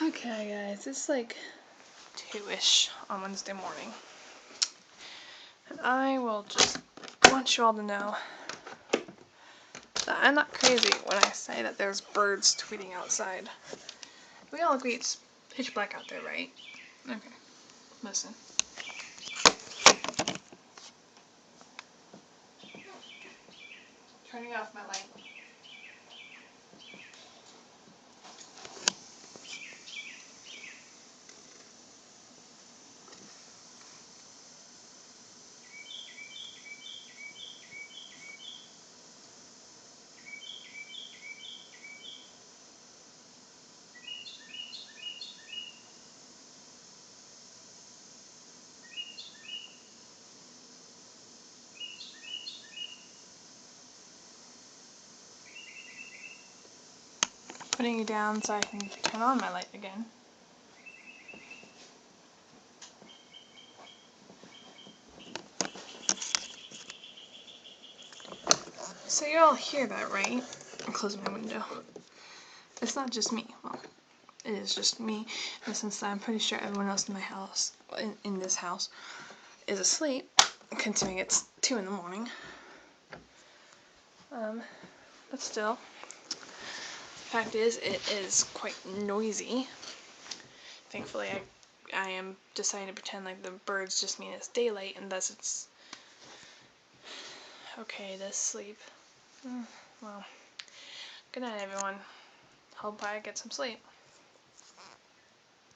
Okay guys, it's like 2-ish on Wednesday morning. And I will just want you all to know that I'm not crazy when I say that there's birds tweeting outside. We all agree it's pitch black out there, right? Okay, listen. Turning off my light. Putting you down so I can turn on my light again. So you all hear that, right? I'm closing my window. It's not just me. Well, it is just me in the sense that I'm pretty sure everyone else in my house, in this house, is asleep, considering it's 2 in the morning. But still, the fact is, it is quite noisy. Thankfully, I am deciding to pretend like the birds just mean it's daylight, and thus it's okay to sleep. Well, good night, everyone. Hope I get some sleep.